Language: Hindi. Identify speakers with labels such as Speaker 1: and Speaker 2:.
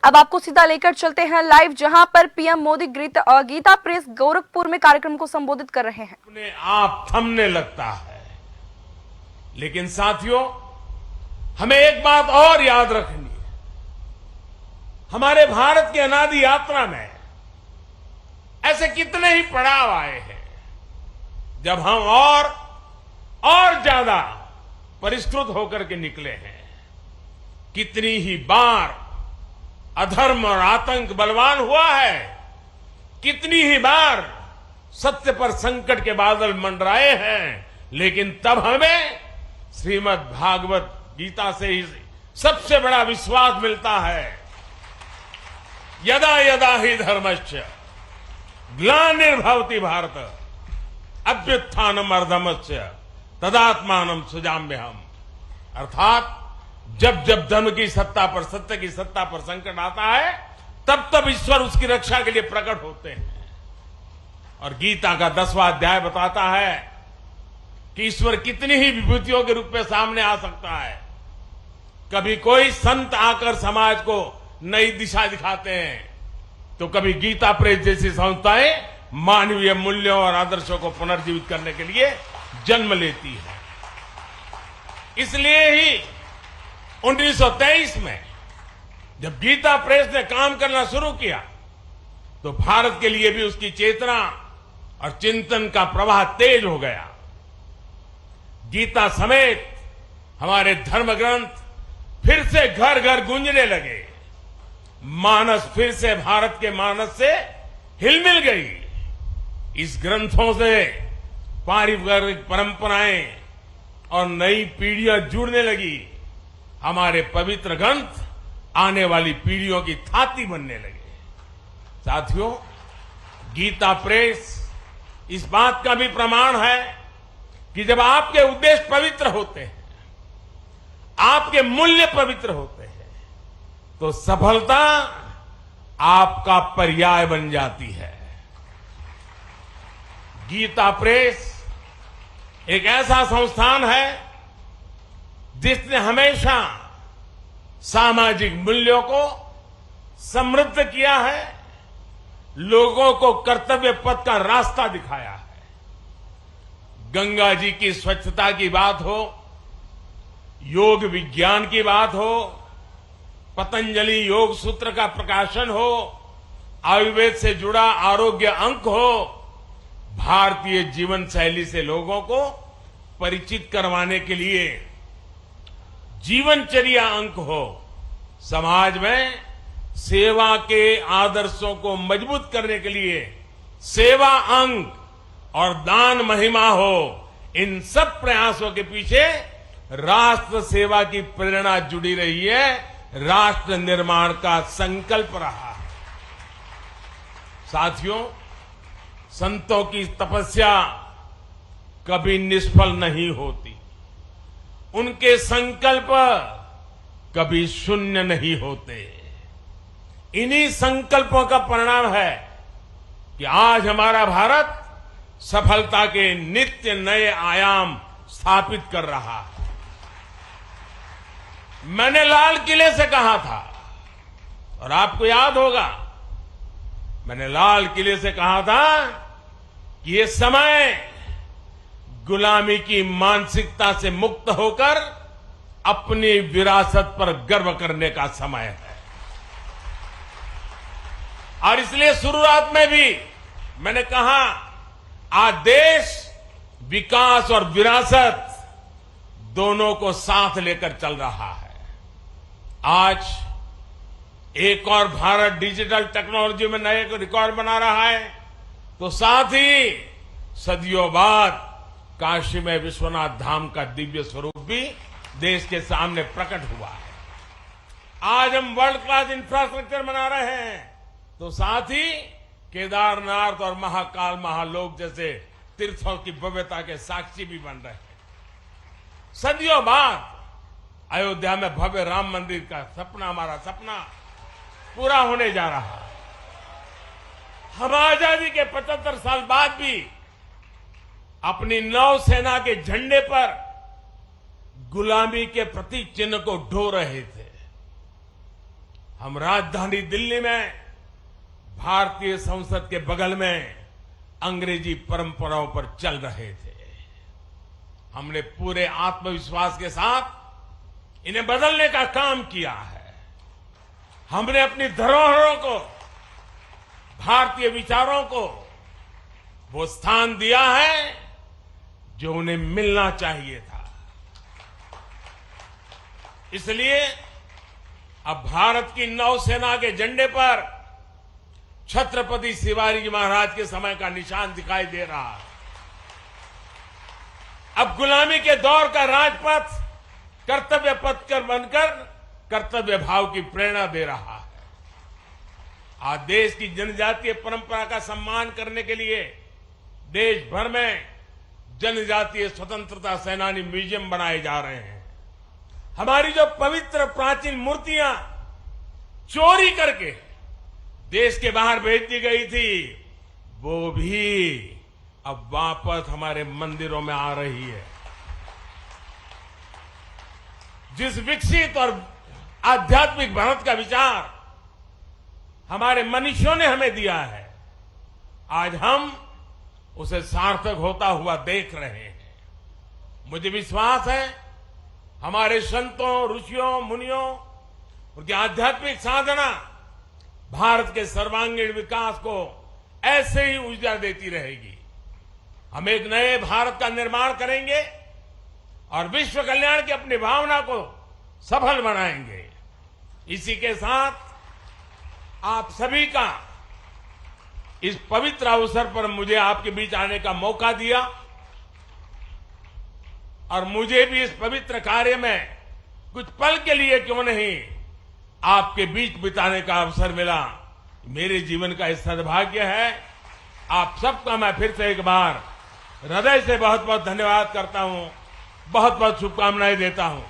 Speaker 1: अब आपको सीधा लेकर चलते हैं लाइव, जहां पर पीएम मोदी गीता प्रेस गोरखपुर में कार्यक्रम को संबोधित कर रहे हैं।
Speaker 2: अपने आप थमने लगता है, लेकिन साथियों हमें एक बात और याद रखनी है। हमारे भारत की अनादि यात्रा में ऐसे कितने ही पड़ाव आए हैं जब हम और ज्यादा परिष्कृत होकर के निकले हैं। कितनी ही बार अधर्म और आतंक बलवान हुआ है, कितनी ही बार सत्य पर संकट के बादल मंडराए हैं, लेकिन तब हमें श्रीमद् भागवत गीता से ही सबसे बड़ा विश्वास मिलता है। यदा यदा ही धर्मस्य ग्लानिर्भवति भारत अभ्युत्थानम अर्धमस्य तदात्मानम सुजाम्यहम। अर्थात जब जब धर्म की सत्ता पर, सत्य की सत्ता पर संकट आता है, तब तब ईश्वर उसकी रक्षा के लिए प्रकट होते हैं। और गीता का 10वां अध्याय बताता है कि ईश्वर कितनी ही विभूतियों के रूप में सामने आ सकता है। कभी कोई संत आकर समाज को नई दिशा दिखाते हैं, तो कभी गीता प्रेस जैसी संस्थाएं मानवीय मूल्यों और आदर्शों को पुनर्जीवित करने के लिए जन्म लेती है। इसलिए ही 1923 में जब गीता प्रेस ने काम करना शुरू किया, तो भारत के लिए भी उसकी चेतना और चिंतन का प्रवाह तेज हो गया। गीता समेत हमारे धर्म ग्रंथ फिर से घर घर गूंजने लगे। मानस फिर से भारत के मानस से हिलमिल गई। इस ग्रंथों से पारिवारिक परंपराएं और नई पीढ़ियां जुड़ने लगी। हमारे पवित्र ग्रंथ आने वाली पीढ़ियों की थाती बनने लगे। साथियों, गीता प्रेस इस बात का भी प्रमाण है कि जब आपके उद्देश्य पवित्र होते हैं, आपके मूल्य पवित्र होते हैं, तो सफलता आपका पर्याय बन जाती है। गीता प्रेस एक ऐसा संस्थान है जिसने हमेशा सामाजिक मूल्यों को समृद्ध किया है, लोगों को कर्तव्य पथ का रास्ता दिखाया है। गंगा जी की स्वच्छता की बात हो, योग विज्ञान की बात हो, पतंजलि योग सूत्र का प्रकाशन हो, आयुर्वेद से जुड़ा आरोग्य अंक हो, भारतीय जीवन शैली से लोगों को परिचित करवाने के लिए जीवनचर्या अंक हो, समाज में सेवा के आदर्शों को मजबूत करने के लिए सेवा अंक और दान महिमा हो, इन सब प्रयासों के पीछे राष्ट्र सेवा की प्रेरणा जुड़ी रही है, राष्ट्र निर्माण का संकल्प रहा है। साथियों, संतों की तपस्या कभी निष्फल नहीं होती, उनके संकल्प कभी शून्य नहीं होते। इन्हीं संकल्पों का परिणाम है कि आज हमारा भारत सफलता के नित्य नए आयाम स्थापित कर रहा है। मैंने लाल किले से कहा था, और आपको याद होगा, मैंने लाल किले से कहा था कि ये समय गुलामी की मानसिकता से मुक्त होकर अपनी विरासत पर गर्व करने का समय है। और इसलिए शुरुआत में भी मैंने कहा, आज देश विकास और विरासत दोनों को साथ लेकर चल रहा है। आज एक और भारत डिजिटल टेक्नोलॉजी में नए रिकॉर्ड बना रहा है, तो साथ ही सदियों बाद काशी में विश्वनाथ धाम का दिव्य स्वरूप भी देश के सामने प्रकट हुआ है। आज हम वर्ल्ड क्लास इंफ्रास्ट्रक्चर बना रहे हैं, तो साथ ही केदारनाथ और महाकाल महालोक जैसे तीर्थों की भव्यता के साक्षी भी बन रहे हैं। सदियों बाद अयोध्या में भव्य राम मंदिर का सपना, हमारा सपना पूरा होने जा रहा है। हम आजादी के 75 साल बाद भी अपनी नौसेना के झंडे पर गुलामी के प्रतीक चिन्ह को ढो रहे थे। हम राजधानी दिल्ली में भारतीय संसद के बगल में अंग्रेजी परंपराओं पर चल रहे थे। हमने पूरे आत्मविश्वास के साथ इन्हें बदलने का काम किया है। हमने अपनी धरोहरों को, भारतीय विचारों को वो स्थान दिया है जो उन्हें मिलना चाहिए था। इसलिए अब भारत की नौसेना के झंडे पर छत्रपति शिवाजी महाराज के समय का निशान दिखाई दे रहा है। अब गुलामी के दौर का राजपथ कर्तव्य पथ कर बनकर कर्तव्य भाव की प्रेरणा दे रहा है। आज देश की जनजातीय परंपरा का सम्मान करने के लिए देश भर में जनजातीय स्वतंत्रता सेनानी म्यूजियम बनाए जा रहे हैं। हमारी जो पवित्र प्राचीन मूर्तियां चोरी करके देश के बाहर भेज दी गई थी, वो भी अब वापस हमारे मंदिरों में आ रही है। जिस विकसित और आध्यात्मिक भारत का विचार हमारे मनीषियों ने हमें दिया है, आज हम उसे सार्थक होता हुआ देख रहे हैं। मुझे विश्वास है हमारे संतों, ऋषियों, मुनियों, उनकी आध्यात्मिक साधना भारत के सर्वांगीण विकास को ऐसे ही ऊर्जा देती रहेगी। हम एक नए भारत का निर्माण करेंगे और विश्व कल्याण की अपनी भावना को सफल बनाएंगे। इसी के साथ आप सभी का इस पवित्र अवसर पर मुझे आपके बीच आने का मौका दिया और मुझे भी इस पवित्र कार्य में कुछ पल के लिए क्यों नहीं आपके बीच बिताने का अवसर मिला। मेरे जीवन का यह सद्भाग्य है। आप सबका मैं फिर से एक बार हृदय से बहुत बहुत धन्यवाद करता हूं, बहुत बहुत शुभकामनाएं देता हूं।